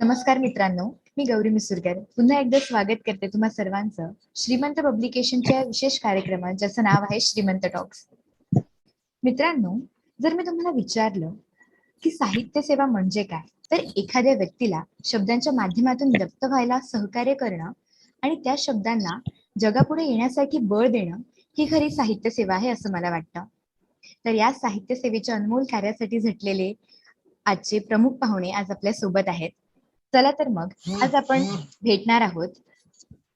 नमस्कार मित्रांनो, मी गौरी मिसुरकर पुन्हा एकदा स्वागत करते तुम्हा सर्वांचं श्रीमंत पब्लिकेशनच्या विशेष कार्यक्रमात, ज्याचं नाव आहे श्रीमंत टॉक्स. मित्रांनो, जर मी तुम्हाला विचारलं की साहित्य सेवा म्हणजे काय, तर एखाद्या व्यक्तीला शब्दांच्या माध्यमातून व्यक्त व्हायला सहकार्य करणं आणि त्या शब्दांना जगापुढे येण्यासाठी बळ देणं, ही खरी साहित्य सेवा आहे असं मला वाटतं. तर या साहित्य सेवेच्या अनमोल कार्यासाठी झटलेले आजचे प्रमुख पाहुणे आज आपल्या सोबत आहेत. चला तर मग आज आपण भेटणार आहोत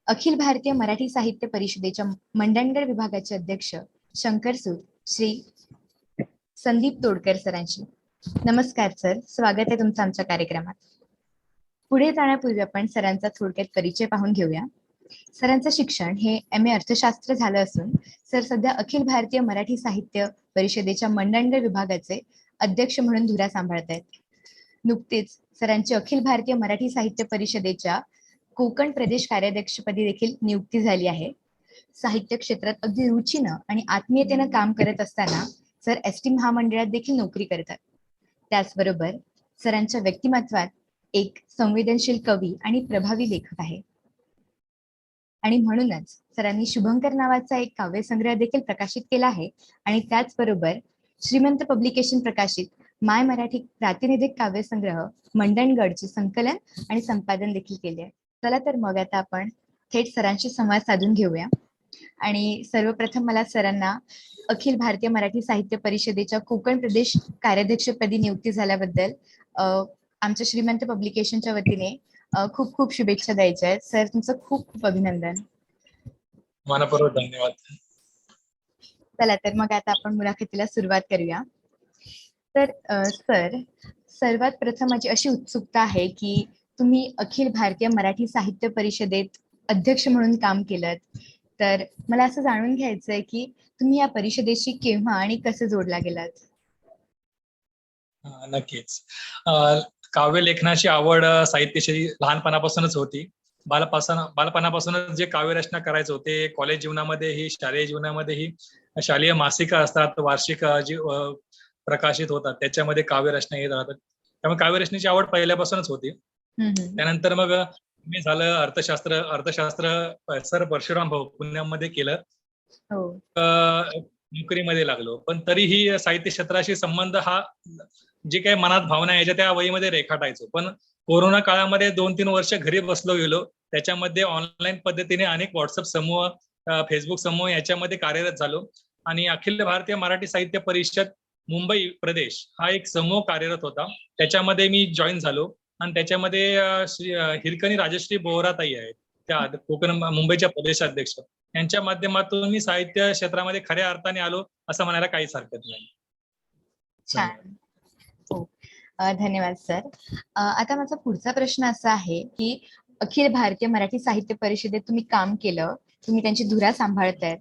अखिल भारतीय मराठी साहित्य परिषदेच्या मंडणगड विभागाचे अध्यक्ष शंकर सूद श्री संदीप तोडकर सरांशी. नमस्कार सर, स्वागत आहे तुमचं आमच्या कार्यक्रमात. पुढे जाण्यापूर्वी आपण सरांचा थोडक्यात परिचय पाहून घेऊया. सरांचं शिक्षण हे MA अर्थशास्त्र झालं असून सर सध्या अखिल भारतीय मराठी साहित्य परिषदेच्या मंडणगड विभागाचे अध्यक्ष म्हणून धुरा सांभाळत आहेत. नुकतेच सरांची अखिल भारतीय मराठी साहित्य परिषदेच्या कोकण प्रदेश कार्याध्यक्षपदी देखील नियुक्ती झाली आहे. साहित्य क्षेत्रात अगदी रुचीनं आणि आत्मीयतेनं काम करत असताना सर ST महामंडळात देखील नोकरी करतात. त्याचबरोबर सरांच्या व्यक्तिमत्वात एक संवेदनशील कवी आणि प्रभावी लेखक आहे. आणि म्हणूनच सरांनी शुभंकर नावाचा एक काव्यसंग्रह देखील प्रकाशित केला आहे आणि त्याचबरोबर श्रीमंत पब्लिकेशन प्रकाशित माय मराठी प्रातिनिधिक काव्यसंग्रह मंडणगडचे संकलन आणि संपादन देखील केले आहे. चला तर मग आता आपण थेट सरांशी संवाद साधून घेऊया. आणि सर्वप्रथम मला सरांना अखिल भारतीय मराठी साहित्य परिषदेच्या कोकण प्रदेश कार्याध्यक्षपदी नियुक्ती झाल्याबद्दल आमच्या श्रीमंत पब्लिकेशनच्या वतीने खूप खूप शुभेच्छा द्यायच्या आहेत. सर, तुमचं खूप खूप अभिनंदन. मनपूर्वक धन्यवाद. चला तर मग आता आपण मुलाखतीला सुरुवात करूया. तर सर, सर्वात प्रथम माझी अशी उत्सुकता आहे की तुम्ही अखिल भारतीय मराठी साहित्य परिषदेत अध्यक्ष म्हणून काम केलं, तर मला असं जाणून घ्यायचंय की तुम्ही या परिषदेशी केव्हा आणि कसे जोडला गेलात? नक्कीच. काव्य लेखनाची आवड साहित्याशी लहानपणापासूनच होती. बालपणापासूनच जे काव्य रचना करायचं होते, कॉलेज जीवनामध्येही शालेय जीवनामध्येही शालेय मासिका असतात, वार्षिक जी प्रकाशित होतात, त्याच्यामध्ये काव्य रचना येत राहतात. त्यामुळे काव्य रचनेची आवड पहिल्यापासूनच होती. त्यानंतर मग मी झालं अर्थशास्त्र सर परशुराम भाऊ पुण्यामध्ये केलं. नोकरीमध्ये लागलो, पण तरीही साहित्य क्षेत्राशी संबंध हा जे काही मनात भावना याच्या त्या वहीमध्ये रेखाटायचो. पण कोरोना काळामध्ये 2-3 वर्ष घरी बसलो गेलो. त्याच्यामध्ये ऑनलाईन पद्धतीने अनेक व्हॉट्सअप समूह, फेसबुक समूह याच्यामध्ये कार्यरत झालो आणि अखिल भारतीय मराठी साहित्य परिषद मुंबई प्रदेश हा एक समूह कार्यरत होता. त्याच्यामध्ये मी जॉईन झालो आणि त्याच्यामध्ये हिरकणी राजश्री बोहराताई आहेत, त्या कोकण मुंबईच्या प्रदेशाध्यक्ष, यांच्या माध्यमातून मी साहित्य क्षेत्रामध्ये खऱ्या अर्थाने आलो असं म्हणायला काहीच हरकत नाही. छान. हो, धन्यवाद सर. आता माझा पुढचा प्रश्न असा आहे की अखिल भारतीय मराठी साहित्य परिषदेत तुम्ही काम केलं, तुम्ही त्यांची धुरा सांभाळतायत,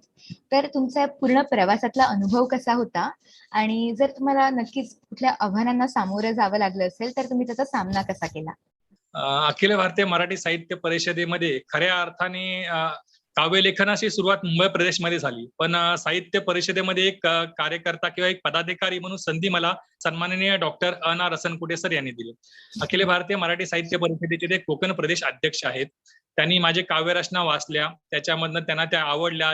तर तुमचा पूर्ण प्रवासातला अनुभव कसा होता आणि जर तुम्हाला नक्कीच कुठल्या आव्हानांना सामोरं जावं लागलं असेल तर तुम्ही त्याचा सामना कसा केला? अखिल भारतीय मराठी साहित्य परिषदेमध्ये खऱ्या अर्थाने काव्य लेखनाची सुरुवात मुंबई प्रदेशमध्ये झाली, पण साहित्य परिषदेमध्ये एक कार्यकर्ता किंवा एक पदाधिकारी म्हणून संधी मला सन्माननीय डॉक्टर अ.ना. रसनकुटे सर यांनी दिली. अखिल भारतीय मराठी साहित्य परिषदेचे ते कोकण प्रदेश अध्यक्ष आहेत. त्यांनी माझे काव्यरचना वाचल्या, त्याच्यामधनं त्यांना त्या आवडल्या,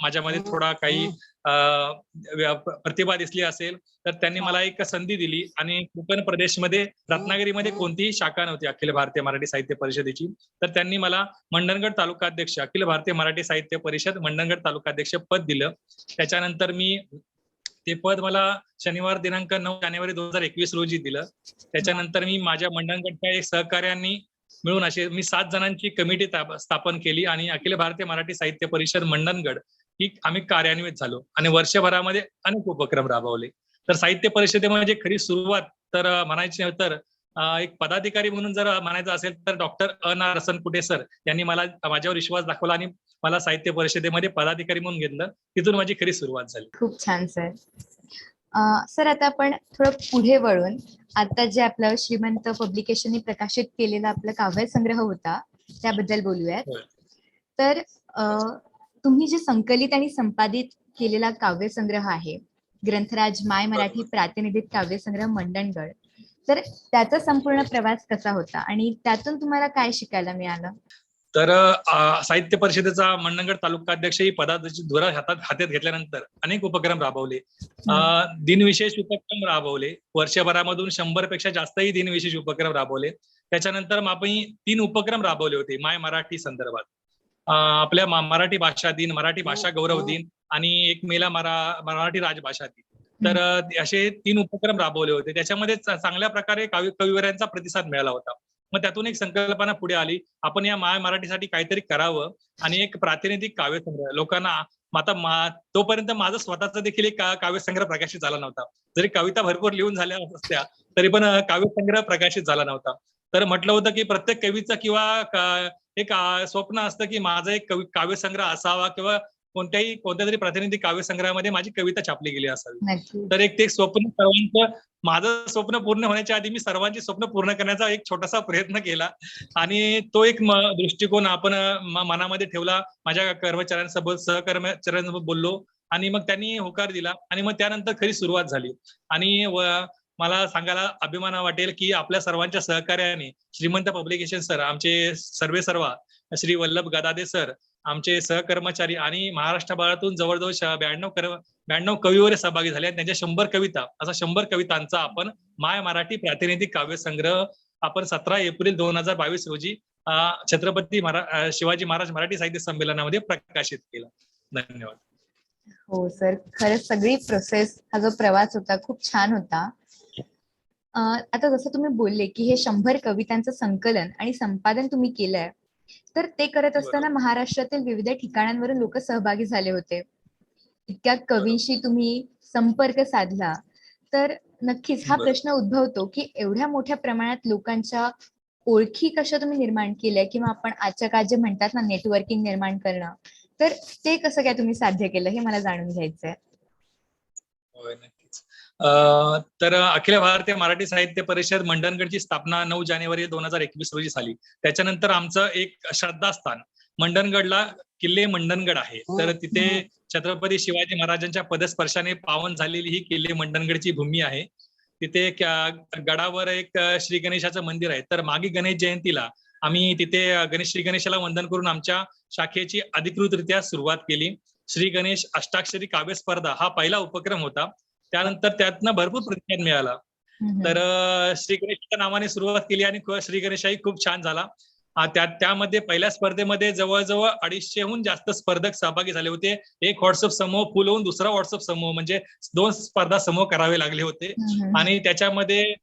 माझ्यामध्ये थोडा काही प्रतिभा दिसली असेल तर त्यांनी मला एक संधी दिली आणि कोकण प्रदेशमध्ये रत्नागिरीमध्ये कोणतीही शाखा नव्हती अखिल भारतीय मराठी साहित्य परिषदेची, तर त्यांनी मला मंडणगड तालुकाध्यक्ष, अखिल भारतीय मराठी साहित्य परिषद मंडणगड तालुकाध्यक्ष पद दिलं. त्याच्यानंतर मी ते पद मला शनिवार दिनांक 9 जानेवारी 2021 रोजी दिलं. त्याच्यानंतर मी माझ्या मंडणगडच्या एक सहकार्यांनी मिळून अशी मी 7 जणांची कमिटी स्थापन केली आणि अखिल भारतीय मराठी साहित्य परिषद मंडणगड ही आम्ही कार्यान्वित झालो आणि वर्षभरामध्ये अनेक उपक्रम राबवले. तर साहित्य परिषदेमध्ये खरी सुरुवात तर म्हणायची तर एक पदाधिकारी म्हणून जर म्हणायचं असेल तर डॉक्टर अ.ना. रसनकुटे सर यांनी माझ्यावर विश्वास दाखवला आणि मला साहित्य परिषदेमध्ये पदाधिकारी म्हणून घेतलं. तिथून माझी खरी सुरुवात झाली. खूप छान सर. सर, आता आपण थोडं पुढे वळून आता जे आपलं श्रीमंत पब्लिकेशनने प्रकाशित केलेला आपला काव्यसंग्रह होता त्याबद्दल बोलूयात. तर तुम्ही जे संकलित आणि संपादित केलेला काव्यसंग्रह आहे ग्रंथराज माय मराठी प्रातिनिधिक काव्यसंग्रह मंडणगड, तर त्याचा संपूर्ण प्रवास कसा होता आणि त्यातून तुम्हाला काय शिकायला मिळालं? तर साहित्य परिषदेचा मंडणगड तालुकाध्यक्ष ही पदाची धुरा हातात घेतल्यानंतर अनेक उपक्रम राबवले. दिनविशेष उपक्रम राबवले. वर्षभरामधून 100 पेक्षा जास्तही दिनविशेष उपक्रम राबवले. त्याच्यानंतर आपण 3 उपक्रम राबवले होते माय मराठी संदर्भात. आपल्या मराठी भाषा दिन, मराठी भाषा गौरव दिन आणि 1 मेला मराठी राजभाषा दिन. तर असे 3 उपक्रम राबवले होते. त्याच्यामध्ये चांगल्या प्रकारे कविवर्यांचा प्रतिसाद मिळाला होता. मग त्यातून एक संकल्पना पुढे आली, आपण या माय मराठीसाठी काहीतरी करावं आणि एक प्रातिनिधिक काव्यसंग्रह लोकांना आता तोपर्यंत माझं स्वतःचा देखील एक काव्यसंग्रह प्रकाशित झाला नव्हता. जरी कविता भरपूर लिहून झाल्या असत्या तरी पण काव्यसंग्रह प्रकाशित झाला नव्हता. तर म्हटलं होतं की प्रत्येक कवीचं किंवा एक स्वप्न असतं की माझा एक काव्यसंग्रह असावा किंवा कोणत्या तरी प्रातिनिधिक काव्यसंग्रहामध्ये माझी कविता छापली गेली असावी. तर एक ते स्वप्न सर्वांचं माझं स्वप्न पूर्ण होण्याच्या आधी मी सर्वांची स्वप्न पूर्ण करण्याचा एक छोटासा प्रयत्न केला आणि तो एक दृष्टिकोन आपण मनामध्ये ठेवला. माझ्या कर्मचाऱ्यांसोबत सहकर्मचाऱ्यांसोबत बोललो आणि मग त्यांनी होकार दिला आणि मग त्यानंतर खरी सुरुवात झाली. आणि मला सांगायला अभिमान वाटेल की आपल्या सर्वांच्या सहकार्याने श्रीमंत पब्लिकेशन सर, आमचे सर्वेसर्वा श्री वल्लभ गदादे सर, आमचे सहकर्मचारी आणि महाराष्ट्रभरातून जवळजवळ 92 कविवर सहभागी झाले. त्यांच्या 100 कवितांचा आपण माय मराठी प्रातिनिधिक काव्यसंग्रह आपण 17 एप्रिल 2022 रोजी छत्रपती शिवाजी महाराज मराठी साहित्य संमेलनामध्ये प्रकाशित केला. धन्यवाद. हो सर, खरंच सगळी प्रोसेस, हा जो प्रवास होता खूप छान होता. आता जसं तुम्ही बोलले की हे 100 कवितांचं संकलन आणि संपादन तुम्ही केलंय, तर ते करत असताना महाराष्ट्रातील विविध ठिकाणांवरून लोक सहभागी झाले होते. इतक्या कवींशी तुम्ही संपर्क साधला, तर नक्कीच हा प्रश्न उद्भवतो की एवढ्या मोठ्या प्रमाणात लोकांच्या ओळखी कशा तुम्ही निर्माण केल्या, किंवा आपण आजच्या काळात जे म्हणतात ना नेटवर्किंग निर्माण करणं, तर ते कसं काय तुम्ही साध्य केलं हे मला जाणून घ्यायचंय. होय, नक्कीच. तर अखिल भारतीय मराठी साहित्य परिषद मंडणगडची स्थापना 9 जानेवारी 2021 रोजी झाली. त्याच्यानंतर आमचं एक श्रद्धास्थान मंडणगडला किल्ले मंडणगड आहे. तर तिथे छत्रपती शिवाजी महाराजांच्या पदस्पर्शाने पावन झालेली ही किल्ले मंडणगडची भूमी आहे. तिथे गडावर एक श्री गणेशाचं मंदिर आहे. तर मागे गणेश जयंतीला आम्ही तिथे श्री गणेशाला वंदन करून आमच्या शाखेची अधिकृतरित्या सुरुवात केली. श्री गणेश अष्टाक्षरी काव्य स्पर्धा हा पहिला उपक्रम होता. त्यानंतर त्यातनं भरपूर प्रतिसाद मिळाला. तर श्री गणेशच्या नावाने सुरुवात केली आणि श्री गणेशही खूप छान झाला. त्यामध्ये पहिल्या स्पर्धेमध्ये जवळजवळ 250हून जास्त स्पर्धक सहभागी झाले होते. एक व्हॉट्सअप समूह फुल होऊन दुसरा व्हॉट्सअप समूह, म्हणजे 2 स्पर्धा समूह करावे लागले होते. आणि त्याच्यामध्ये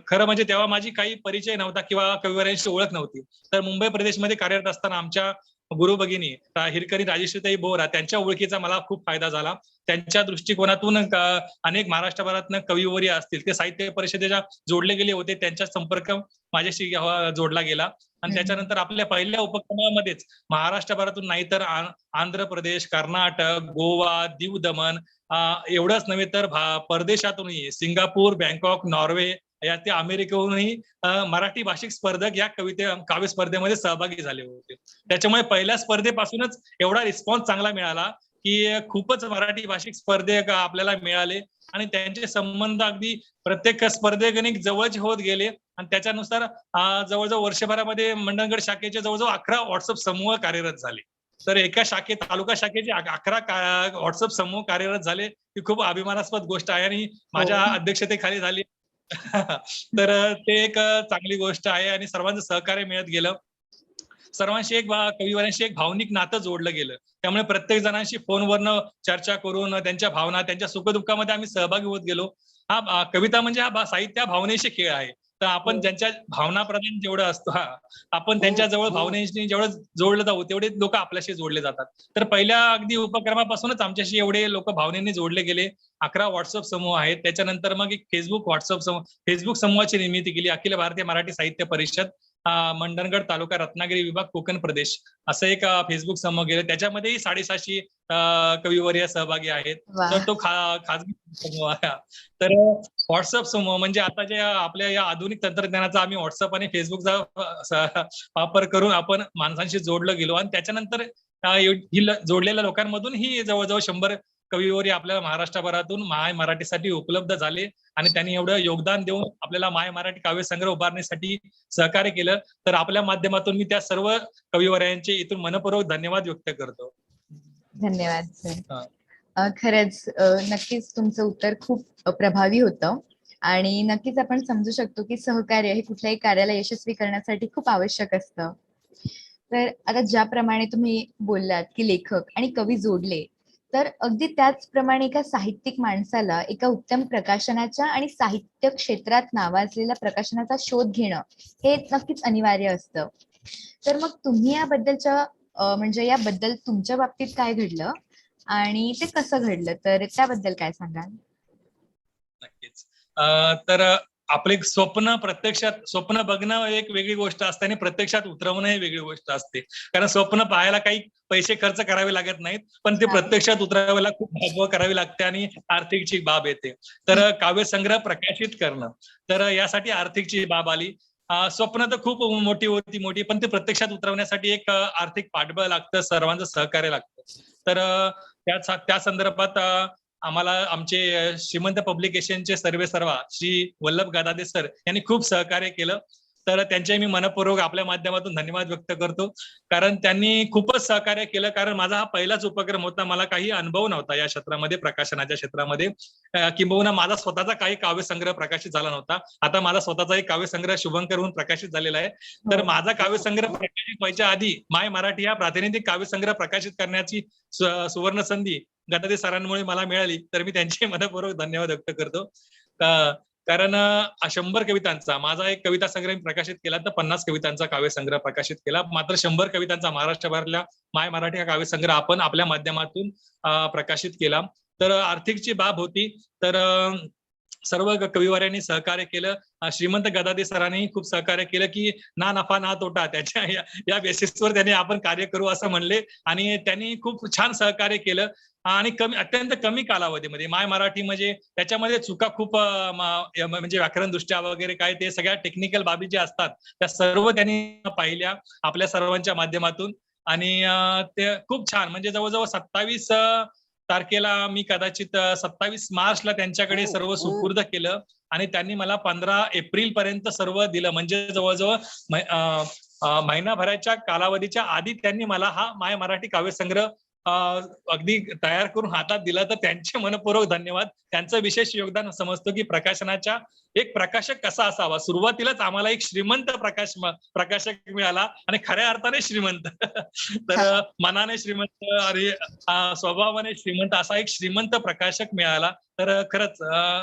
खरं म्हणजे तेव्हा माझी काही परिचय नव्हता किंवा कविवर्यांची ओळख नव्हती. तर मुंबई प्रदेशमध्ये कार्यरत असताना आमच्या गुरु भगिनी हिरकणी राजेश्रीताई बोरा, त्यांच्या ओळखीचा मला खूप फायदा झाला. त्यांच्या दृष्टिकोनातून अनेक महाराष्ट्रभरातनं कविवर्य असतील ते साहित्य परिषदेच्या जोडले गेले होते. त्यांचा संपर्क माझ्याशी जोडला गेला आणि त्याच्यानंतर आपल्या पहिल्या उपक्रमामध्येच महाराष्ट्रभरातून नाही तर आंध्र प्रदेश, कर्नाटक, गोवा, दीव दमण एवढंच नव्हे तर परदेशातूनही सिंगापूर, बँकॉक, नॉर्वे या ते अमेरिकेहूनही मराठी भाषिक स्पर्धक या काव्य स्पर्धेमध्ये सहभागी झाले होते. त्याच्यामुळे पहिल्या स्पर्धेपासूनच एवढा रिस्पॉन्स चांगला मिळाला की खूपच मराठी भाषिक स्पर्धक आपल्याला मिळाले आणि त्यांचे संबंध अगदी प्रत्येक स्पर्धेकने जवळचे होत गेले. आणि त्याच्यानुसार जवळजवळ वर्षभरामध्ये मंडणगड शाखेचे जवळजवळ 11 व्हॉट्सअप समूह कार्यरत झाले. तर एका तालुका शाखेचे 11 व्हॉट्सअप समूह कार्यरत झाले, ही खूप अभिमानास्पद गोष्ट आहे आणि माझ्या अध्यक्षतेखाली झाली. तर ते एक चांगली गोष्ट आहे आणि सर्वांचं सहकार्य मिळत गेलं. सर्वांशी कविवर्यांशी एक भावनिक नातं जोडलं गेलं. त्यामुळे प्रत्येक जणांशी फोनवरनं चर्चा करून त्यांच्या भावना, त्यांच्या सुखदुःखामध्ये आम्ही सहभागी होत गेलो. हा कविता म्हणजे हा साहित्य भावनेशी खेळ आहे. तर आपण ज्यांच्या भावना प्रधान जेवढं असतो आपण त्यांच्या जवळ भावनेशी जेवढं जोडलं जाऊ तेवढे लोक आपल्याशी जोडले जातात. तर पहिल्या अगदी उपक्रमापासूनच आमच्याशी एवढे लोक भावनेने जोडले गेले. 11 व्हॉट्सअप समूह आहेत. त्याच्यानंतर मग एक फेसबुक समूहाची निर्मिती केली. अखिल भारतीय मराठी साहित्य परिषद मंडणगड तालुका रत्नागिरी विभाग कोकण प्रदेश असं एक फेसबुक समूह गेले. त्याच्यामध्येही 750 कविवर्य सहभागी आहेत. तर तो खाजगी समूह आहे. तर व्हॉट्सअप समूह म्हणजे आता जे आपल्या या आधुनिक तंत्रज्ञानाचा आम्ही व्हॉट्सअप आणि फेसबुकचा वापर करून आपण माणसांशी जोडलं गेलो आणि त्याच्यानंतर जोडलेल्या लोकांमधून ही जवळजवळ 100 कविवर्य आपल्याला महाराष्ट्रभरातून माय मराठीसाठी उपलब्ध झाले आणि त्यांनी एवढं योगदान देऊन आपल्याला माय मराठी काव्यसंग्रह उभारण्यासाठी सहकार्य केलं. तर आपल्या माध्यमातून मी त्या सर्व कविवर्यांचे इथून मनपूर्वक धन्यवाद व्यक्त करतो. धन्यवाद सर. हा. खरंच नक्कीच तुमचं उत्तर खूप प्रभावी होतं आणि नक्कीच आपण समजू शकतो की सहकार्य हे कुठल्याही कार्याला यशस्वी करण्यासाठी खूप आवश्यक असतं. तर आता ज्याप्रमाणे तुम्ही बोललात की लेखक आणि कवी जोडले, तर अगदी त्याचप्रमाणे एका साहित्यिक माणसाला एका उत्तम प्रकाशनाच्या आणि साहित्य क्षेत्रात नावाजलेल्या प्रकाशनाचा शोध घेणं हे नक्कीच अनिवार्य असतं. तर मग तुम्ही याबद्दलच्या म्हणजे याबद्दल तुमच्या बाबतीत काय घडलं आणि ते कसं घडलं, तर त्याबद्दल काय सांगाल? नक्कीच. तर आपले स्वप्न प्रत्यक्षात स्वप्न बघणं एक वेगळी गोष्ट असते आणि प्रत्यक्षात उतरवणं ही वेगळी गोष्ट असते. कारण स्वप्न पाहायला काही पैसे खर्च करावे लागत नाहीत, पण ते प्रत्यक्षात उतरावायला खूप धावपळ करावी लागते आणि आर्थिकची बाब येते. तर काव्यसंग्रह प्रकाशित करणं, तर यासाठी आर्थिकची बाब आली. स्वप्न तर खूप मोठी, पण ते प्रत्यक्षात उतरवण्यासाठी एक आर्थिक पाठबळ लागतं, सर्वांचं सहकार्य लागतं. तर त्या संदर्भात आम्हाला आमचे श्रीमंत पब्लिकेशनचे सर्वेसर्वा श्री वल्लभ गदादे सर यांनी खूप सहकार्य केलं. तर त्यांचे मी मनपूर्वक आपल्या माध्यमातून धन्यवाद व्यक्त करतो. कारण त्यांनी खूपच सहकार्य केलं. कारण माझा हा पहिलाच उपक्रम होता. मला काही अनुभव नव्हता या क्षेत्रामध्ये, प्रकाशनाच्या क्षेत्रामध्ये. किंबहुना माझा स्वतःचा काही काव्यसंग्रह प्रकाशित झाला नव्हता. आता माझा स्वतःचा एक काव्यसंग्रह शुभंकर म्हणून प्रकाशित झालेला आहे. तर माझा काव्यसंग्रह प्रकाशित व्हायच्या आधी माय मराठी हा प्रातिनिधिक काव्यसंग्रह प्रकाशित करण्याची सुवर्ण संधी गदादे सरांमुळे मला मिळाली. तर मी त्यांचे मनपूर्वक धन्यवाद व्यक्त करतो. कारण 100 कवितांचा माझा एक कविता संग्रह प्रकाशित केला, तर 50 कवितांचा काव्यसंग्रह प्रकाशित केला. मात्र 100 कवितांचा महाराष्ट्रभरातल्या माय मराठी हा काव्यसंग्रह आपण आपल्या माध्यमातून प्रकाशित केला. तर आर्थिकची बाब होती. तर सर्व कविवर्यांनी सहकार्य केलं. श्रीमंत गदादे सरांनी खूप सहकार्य केलं की ना नफा ना तोटा, त्याच्या या बेसिसवर त्यांनी आपण कार्य करू असं म्हणले आणि त्यांनी खूप छान सहकार्य केलं. आणि अत्यंत कमी कालावधीमध्ये माय मराठी म्हणजे त्याच्यामध्ये चुका खूप म्हणजे व्याकरण दृष्ट्या वगैरे काय ते सगळ्या टेक्निकल बाबी ज्या असतात त्या सर्व त्यांनी पाहिल्या आपल्या सर्वांच्या माध्यमातून. आणि ते खूप छान म्हणजे जवळजवळ 27 तारखेला मी कदाचित 27 मार्चला त्यांच्याकडे सर्व सुपूर्द केलं आणि त्यांनी मला 15 एप्रिल पर्यंत सर्व दिलं. म्हणजे जवळजवळ महिनाभराच्या कालावधीच्या आधी त्यांनी मला हा माय मराठी काव्यसंग्रह अगदी तयार करून हातात दिला. तर त्यांचे मनपूर्वक धन्यवाद. त्यांचं विशेष योगदान समजतो की प्रकाशनाच्या एक प्रकाशक कसा असावा. सुरुवातीलाच आम्हाला एक श्रीमंत प्रकाशक मिळाला आणि खऱ्या अर्थाने श्रीमंत. तर मनाने श्रीमंत आणि स्वभावाने श्रीमंत असा एक श्रीमंत प्रकाशक मिळाला. तर खरंच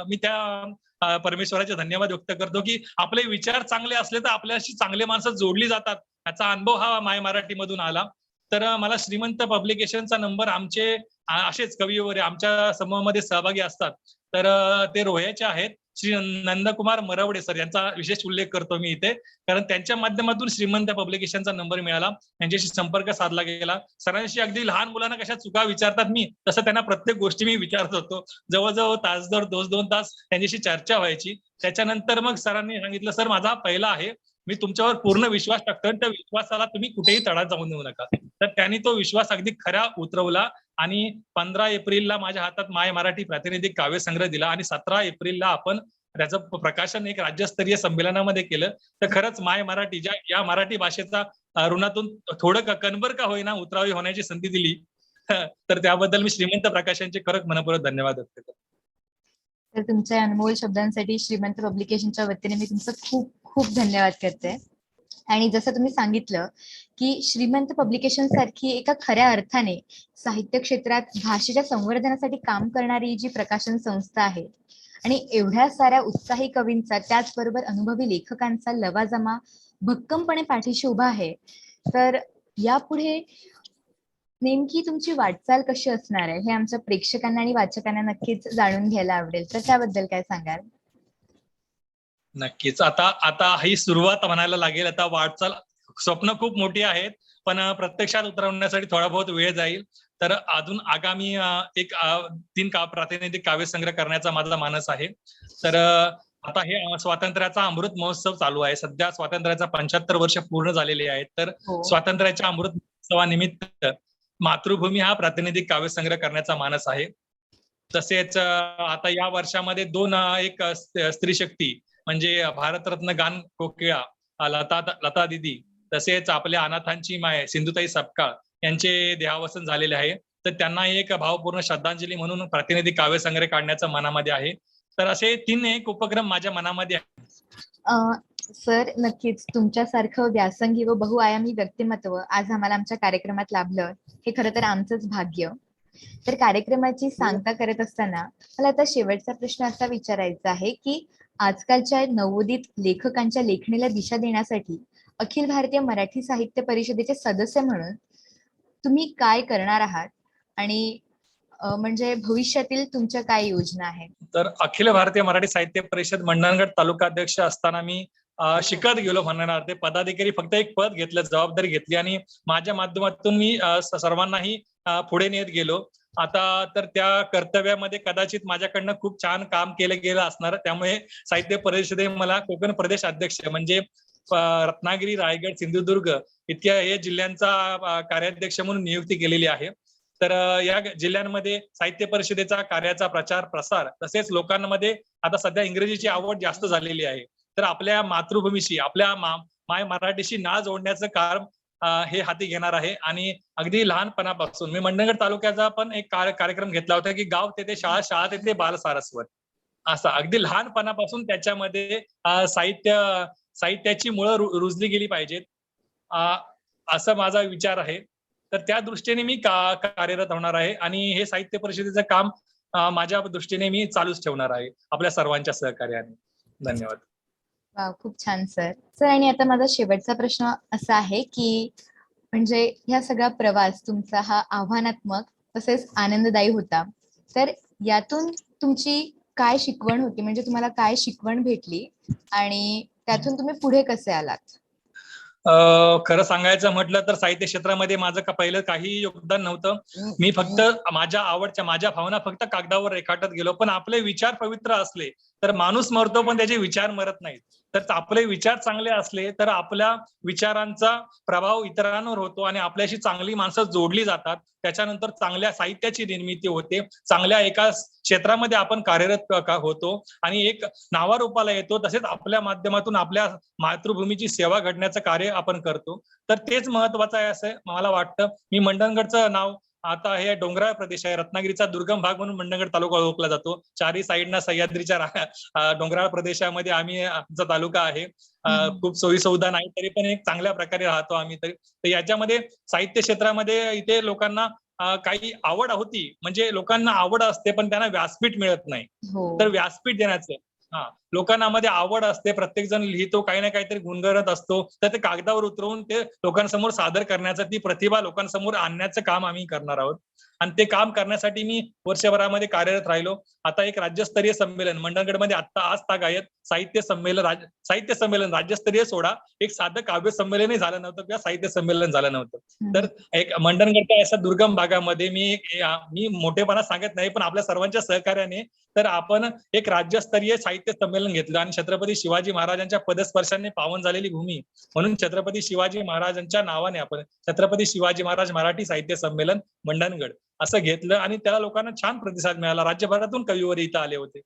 मी त्या परमेश्वराचे धन्यवाद व्यक्त करतो की आपले विचार चांगले असले तर आपल्याशी चांगले माणसं जोडली जातात. याचा अनुभव हा माय मराठी मधून आला. तर मला श्रीमंत पब्लिकेशनचा नंबर आमचे असेच कविवर्य आमच्या समूहामध्ये सहभागी असतात. तर ते रोह्याचे आहेत. श्री नंदकुमार मरवडे सर यांचा विशेष उल्लेख करतो मी इथे. कारण त्यांच्या माध्यमातून श्रीमंत पब्लिकेशनचा नंबर मिळाला. त्यांच्याशी संपर्क साधला गेला. सरांशी अगदी लहान मुलांना कशा चुका विचारतात मी, तसं त्यांना प्रत्येक गोष्टी मी विचारत होतो. जवळजवळ तासभर 2 तास त्यांच्याशी चर्चा व्हायची. त्याच्यानंतर मग सरांनी सांगितलं, सर माझा हा पहिला आहे, मी तुमच्यावर पूर्ण विश्वास टाकतो आणि त्या विश्वासाला तुम्ही कुठेही तडा जाऊन देऊ नका. तर त्यांनी तो विश्वास अगदी खरा उतरवला आणि 15 एप्रिलला माझ्या हातात माय मराठी प्रातिनिधिक काव्यसंग्रह दिला आणि 17 एप्रिलला आपण त्याचं प्रकाशन एक राज्यस्तरीय संमेलनामध्ये केलं. तर खरंच माय मराठी या मराठी भाषेचा ऋणातून थोडं कणभर का होईना उतरावी होण्याची संधी दिली. तर त्याबद्दल मी श्रीमंत प्रकाशनचे खरंच मनपूर्वक धन्यवाद व्यक्त करतो. तर तुमच्या अनमोल शब्दांसाठी श्रीमंत पब्लिकेशनच्या वतीने मी तुमचं खूप खूप धन्यवाद करते. आणि जसं तुम्ही सांगितलं की श्रीमंत पब्लिकेशन सारखी एका खऱ्या अर्थाने साहित्य क्षेत्रात भाषेच्या संवर्धनासाठी काम करणारी जी प्रकाशन संस्था आहे आणि एवढ्या साऱ्या उत्साही कवींचा त्याचबरोबर अनुभवी लेखकांचा लवाजमा भक्कमपणे पाठीशी उभा आहे, तर यापुढे नेमकी तुमची वाटचाल कशी असणार आहे हे आमच्या प्रेक्षकांना आणि वाचकांना नक्कीच जाणून घ्यायला आवडेल. तर त्याबद्दल काय सांगाल? नक्कीच. आता ही सुरुवात म्हणायला लागेल. आता वाटचाल स्वप्न खूप मोठी आहेत, पण प्रत्यक्षात उतरवण्यासाठी थोडा बहुत वेळ जाईल. तर अजून आगामी एक 3 प्रातिनिधिक काव्यसंग्रह करण्याचा माझा मानस आहे. तर आता हे स्वातंत्र्याचा अमृत महोत्सव चालू आहे. सध्या स्वातंत्र्याचा 75 वर्ष पूर्ण झालेली आहेत. तर स्वातंत्र्याच्या अमृत महोत्सवानिमित्त मातृभूमी हा प्रातिनिधिक काव्यसंग्रह करण्याचा मानस आहे. तसेच आता या वर्षामध्ये दोन एक स्त्री शक्ती म्हणजे भारतरत्न गान कोकिळा लता दिदी, तसेच आपल्या अनाथांची माय सिंधुताई सपकाळ यांचे देहावसन झालेले आहे. तर त्यांना एक भावपूर्ण श्रद्धांजली म्हणून प्रतिनिधी काव्यसंग्रह काढण्याचं मनामध्ये आहे. तर असे 3 एक उपक्रम माझ्या मनामध्ये आहे. सर, नक्कीच तुमच्यासारखं व्यासंगी व बहुआयामी व्यक्तिमत्व आज आम्हाला आमच्या कार्यक्रमात लाभलं, हे खरं तर आमचंच भाग्य. तर कार्यक्रमाची सांगता करत असताना मला आता शेवटचा प्रश्न असा विचारायचा आहे की आजकालच्या नवोदित लेखकांच्या लेखणीला दिशा देण्यासाठी अखिल भारतीय मराठी साहित्य परिषदेचे सदस्य म्हणून तुम्ही काय करणार आहात आणि म्हणजे भविष्यातील तुमच्या काय योजना आहेत? तर अखिल भारतीय मराठी साहित्य परिषद मंडणगड तालुकाध्यक्ष असताना मी शिकत गेलो म्हणणार. ते पदाधिकारी फक्त एक पद घेतलं, जबाबदारी घेतली आणि माझ्या माध्यमातून मी सर्वांनाही पुढे नेत गेलो. आता तर त्या कर्तव्यामध्ये कदाचित माझ्याकडनं खूप छान काम केलं गेलं असणार. त्यामुळे साहित्य परिषदेने मला कोकण प्रदेश अध्यक्ष म्हणजे रत्नागिरी, रायगड, सिंधुदुर्ग इतक्या हे जिल्ह्यांचा कार्याध्यक्ष म्हणून नियुक्ती केलेली आहे. तर या जिल्ह्यांमध्ये साहित्य परिषदेचा कार्याचा प्रचार प्रसार तसेच लोकांमध्ये आता सध्या इंग्रजीची आवड जास्त झालेली आहे. तर आपल्या मातृभूमीशी आपल्या माय मराठीशी नाळ जोडण्याचं काम हे हाती घेणार आहे. आणि अगदी लहानपणापासून मी मंडणगड तालुक्याचा पण एक कार्यक्रम घेतला होता की गाव तेथे शाळा, शाळा तेथे बाल सारस्वत, असा अगदी लहानपणापासून त्याच्यामध्ये साहित्याची मुळं रुजली गेली पाहिजेत, असं माझा विचार आहे. तर त्या दृष्टीने मी कार्यरत होणार आहे आणि हे साहित्य परिषदेचं काम माझ्या दृष्टीने मी चालूच ठेवणार आहे आपल्या सर्वांच्या सहकार्याने. धन्यवाद. वाव, खूप छान सर. सर, आणि आता माझा शेवटचा प्रश्न असा आहे की म्हणजे ह्या सगळा प्रवास तुमचा हा आव्हानात्मक तसेच आनंददायी होता. तर यातून तुमची काय शिकवण होती, म्हणजे तुम्हाला काय शिकवण भेटली आणि त्यातून तुम्ही पुढे कसे आलात? खरं सांगायचं म्हटलं तर साहित्य क्षेत्रामध्ये माझं पहिलं काही योगदान नव्हतं. मी फक्त माझ्या आवडच्या माझ्या भावना फक्त कागदावर रेखाटत गेलो. पण आपले विचार पवित्र असले तर माणूस मरतो पण त्याचे विचार मरत नाहीत. तर आपले विचार चांगले असले तर आपल्या विचारांचा प्रभाव इतरांवर होतो आणि आपल्याशी चांगली माणसं जोडली जातात. त्याच्यानंतर चांगल्या साहित्याची निर्मिती होते, चांगल्या एका क्षेत्रामध्ये आपण कार्यरत होतो आणि एक नावारूपाला येतो. तसेच आपल्या माध्यमातून आपल्या मातृभूमीची सेवा घडण्याचं कार्य आपण करतो. तर तेच महत्वाचं आहे असं मला वाटतं. मी मंडणगडचं नाव आता हे डोंगराळ प्रदेश आहे, रत्नागिरीचा दुर्गम भाग म्हणून मंडणगड तालुका ओळखला जातो. चारही साईडना सह्याद्रीच्या डोंगराळ प्रदेशामध्ये आमचा तालुका आहे. खूप सोयी सुविधा नाही तरी पण एक चांगल्या प्रकारे राहतो आम्ही. तर याच्यामध्ये साहित्य क्षेत्रामध्ये इथे लोकांना काही आवड होती, म्हणजे लोकांना आवड असते पण त्यांना व्यासपीठ मिळत नाही. तर व्यासपीठ देण्याचं लोकांना मध्ये आवड असते, प्रत्येक जण लिहितो, काही ना काहीतरी गुणगणत असतो. तर ते कागदावर उतरवून ते लोकांसमोर सादर करण्याचं, ती प्रतिभा लोकांसमोर आणण्याचं काम आम्ही करणार आहोत. आणि ते काम करण्यासाठी मी वर्षभरामध्ये कार्यरत राहिलो. आता एक राज्यस्तरीय संमेलन मंडणगडमध्ये आता आज तागायत साहित्य संमेलन राज्यस्तरीय सोडा, एक साधं काव्य संमेलनही झालं नव्हतं किंवा साहित्य संमेलन झालं नव्हतं. तर एक मंडणगडच्या अशा दुर्गम भागामध्ये मी मोठेपणा सांगत नाही, पण आपल्या सर्वांच्या सहकार्याने तर आपण एक राज्यस्तरीय साहित्य संमेलन घेतलं आणि छत्रपती शिवाजी महाराजांच्या पदस्पर्शाने पावन झालेली भूमी म्हणून छत्रपती शिवाजी महाराजांच्या नावाने आपण छत्रपती शिवाजी महाराज मराठी साहित्य संमेलन मंडणगड असं घेतलं आणि त्याला लोकांना छान प्रतिसाद मिळाला. राज्यभरातून कविवर इथं आले होते.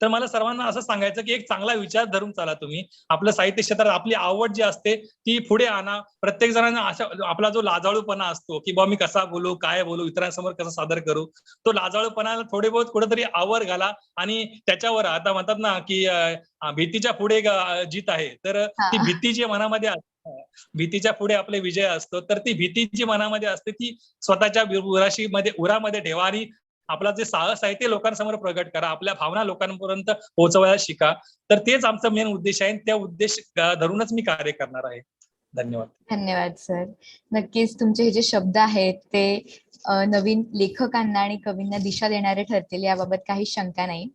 तर मला सर्वांना असं सांगायचं की एक चांगला विचार धरून चाला तुम्ही. आपलं साहित्य क्षेत्रात आपली आवड जी असते ती पुढे आणा. प्रत्येक जणांना अशा आपला जो लाजाळूपणा असतो की बा मी कसा बोलू, काय बोलू, इतरांसमोर कसं सादर करू, तो लाजाळूपणाला थोडे बहुत कुठेतरी आवर घाला आणि त्याच्यावर आता म्हणतात ना की भीतीच्या पुढे जीत आहे. तर ती भीती जी मनामध्ये असते, भीतीच्या पुढे आपले विजय असतो. तर ती भीती जी मनामध्ये असते ती स्वतःच्या उरामध्ये ठेवा आणि आपला जे साहस आहे ते लोकांसमोर प्रगट करा, आपल्या भावना लोकांपर्यंत पोहोचवायला शिका. तर तेच आमचा मेन उद्देश आहे. त्या उद्देश धरूनच मी कार्य करणार आहे. धन्यवाद. धन्यवाद सर. नक्कीच तुमचे हे जे शब्द आहेत ते नवीन लेखकांना आणि कवींना दिशा देणारे ठरतील याबाबत काही शंका नाही.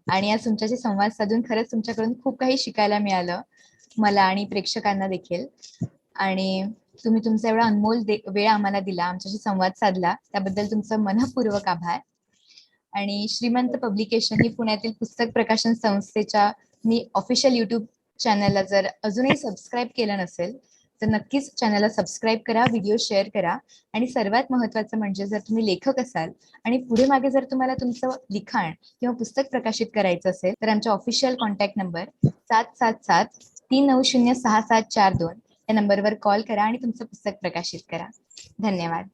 आणि आज तुमच्याशी संवाद साधून खरंच तुमच्याकडून खूप काही शिकायला मिळालं मला आणि प्रेक्षकांना देखील. आणि तुम्ही तुमचा एवढा अनमोल वेळ आम्हाला दिला, आमच्याशी संवाद साधला, त्याबद्दल तुमचं मनःपूर्वक आभार. आणि श्रीमंत पब्लिकेशन ही पुण्यातील पुस्तक प्रकाशन संस्थेच्या मी ऑफिशियल युट्यूब चॅनलला जर अजूनही सबस्क्राईब केलं नसेल तर नक्कीच चॅनलला सबस्क्राईब करा, व्हिडिओ शेअर करा आणि सर्वात महत्त्वाचं म्हणजे जर तुम्ही लेखक असाल आणि पुढे मागे जर तुम्हाला तुमचं लिखाण किंवा पुस्तक प्रकाशित करायचं असेल तर आमच्या ऑफिशियल कॉन्टॅक्ट नंबर 777-390-6742 या नंबरवर कॉल करा आणि तुमचं पुस्तक प्रकाशित करा. धन्यवाद.